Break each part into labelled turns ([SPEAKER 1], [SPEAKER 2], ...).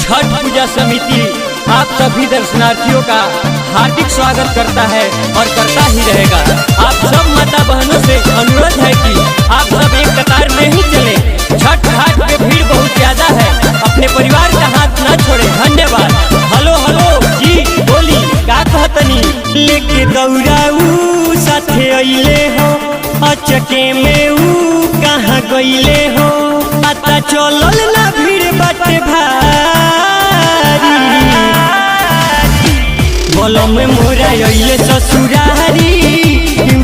[SPEAKER 1] छठ पूजा समिति आप सभी दर्शनार्थियों का हार्दिक स्वागत करता है और करता ही रहेगा। आप सब माता बहनों से अनुरोध है कि आप सब एक कतार में ही चले। छठ घाट पे भीड़ बहुत ज्यादा है, अपने परिवार का हाथ ना छोड़े। धन्यवाद। हेलो हेलो जी बोली का कहतनी
[SPEAKER 2] लेके दौड़ाऊ साथे अइले हो, अचके में ऊ कहाँ गइले हो, पता चलल ना भीड़ बाटे भारी। बोलो में मोरा अइले ससुरारी,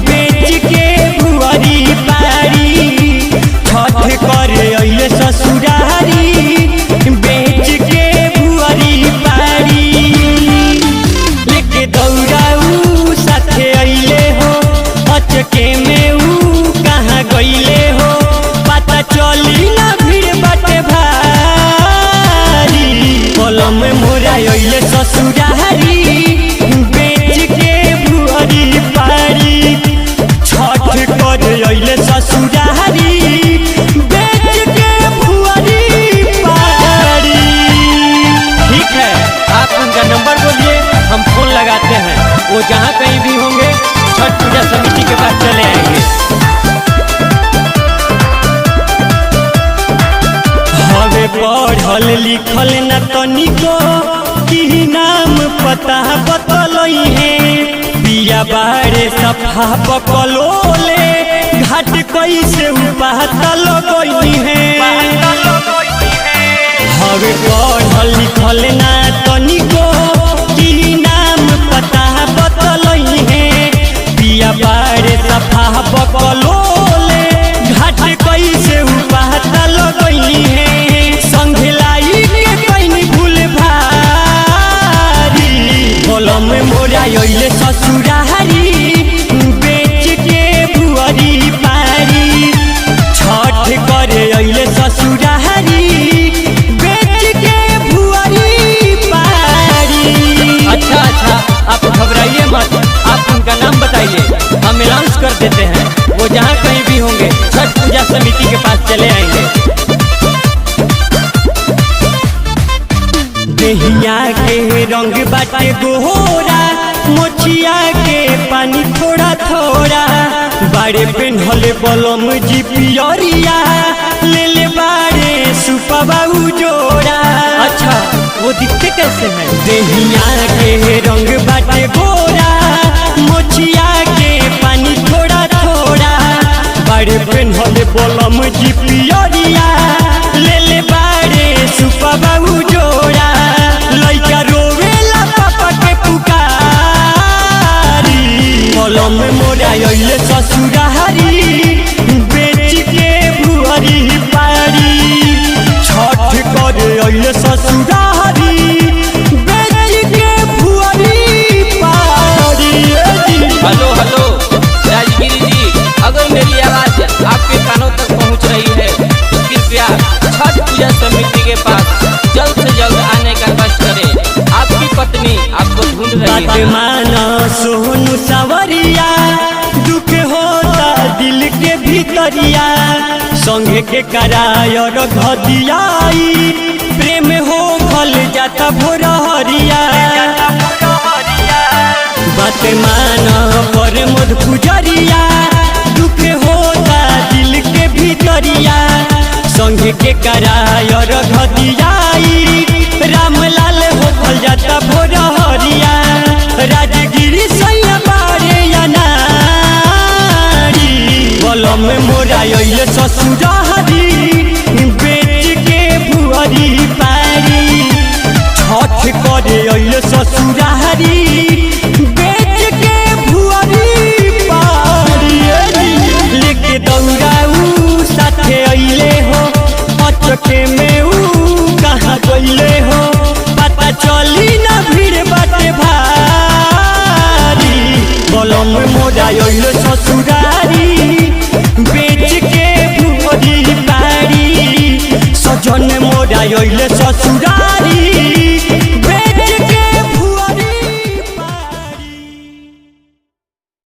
[SPEAKER 2] बेच के बुआरी पारी। छठ करे अइले ससुरारी, बेच के बुआरी पारी। लेके दौड़ाऊ साथे अइले हो, अचके में ऊ कहाँ गइले हो, पता चली ना भीड़ बाटे भारी। बोलो में मोरा अइले ससुरारी, बेच के बुआरी पारी। छठ करे अइले ससुरारी, बेच के बुआरी पारी।
[SPEAKER 1] ठीक है, आप उनका नंबर बोलिए, हम फोन लगाते हैं। वो जहाँ कहीं भी होंगे छठ पूजा समिति के पास चले आएंगे।
[SPEAKER 2] हवे पढ़ल लिखल न तनिको, की नाम पता बतलई है। पिया बारे सफा बकलोले, घाट कैसे पता लगई है। हवे पढ़ल लिखल न तनिको, की नाम पता बतलई है। पिया बारे सफा बकलोले, घाट कैसे पता लगई है। संघलाई के कहीं भूल भारी। बोलो में मोरा अइले ससुरारी, बेच के बुआरी पारी। छठ करे अइले ससुरारी, बेच के बुआरी पारी।
[SPEAKER 1] अच्छा, आप घबराइए मत, आप उनका नाम बताइए, हम अनाउंस कर देते हैं। वो जहाँ कहीं भी होंगे छठ पूजा समिति के पास चले आएंगे।
[SPEAKER 2] देहिया के रंग बाटे गोरा, मोचिया के पानी थोड़ा थोड़ा। बाड़े पेन्हले बलम जी पियरिया, ले ले बाड़े सुपबाऊ जोड़ा।
[SPEAKER 1] अच्छा, वो दिखते कैसे हैं?
[SPEAKER 2] देहिया के रंग बाटे गोरा, मोचिया के पानी थोड़ा थोड़ा। बाड़े पेन्हले बलम जी पियरिया, ले ले बाड़े सुपबाऊ जोड़ा। लइका रोवेला पापा के पुकारी। बोलो में मोरा अइले ससुरारी, बेच के बुआरी पारी। छठ करे अइले ससुरारी, बेच के बुआरी पारी।
[SPEAKER 1] हेलो राजगिरी जी, अगर मेरी आवाज आपके कानों तक पहुंच रही है तो कृपया छठ पूजा समिति के पास जल्द से जल्द आने का कष्ट करें। आपकी पत्नी आपको ढूंढ रही है।
[SPEAKER 2] बात माना सोनू सवरिया, दुख होता दिल के भीतरिया। संगे के कराय और घदियाई, प्रेम हो खल जाता भोरहरिया। बात माना पर मध पुजरिया, दुख होता दिल के भीतरिया। संगे के कराय और घदियाई, रामलाल हो खल जाता भोरहरिया। राजगिरी सैया बारे या नारी। बोलो में मोरा अइले ससुरारी, बेच के बुआरी पारी। छठ करे अइले ससुरारी, बेच के बुआरी पारी। लेके दौड़ाऊ साथे अइले हो, अचके में ऊ कहाँ गइले हो, पता चली ना भीड़ बाटे भारी। बोलो में मोरा अइले ससुरारी, बेच के बुआरी पारी। सजन मोरा अइले ससुरारी,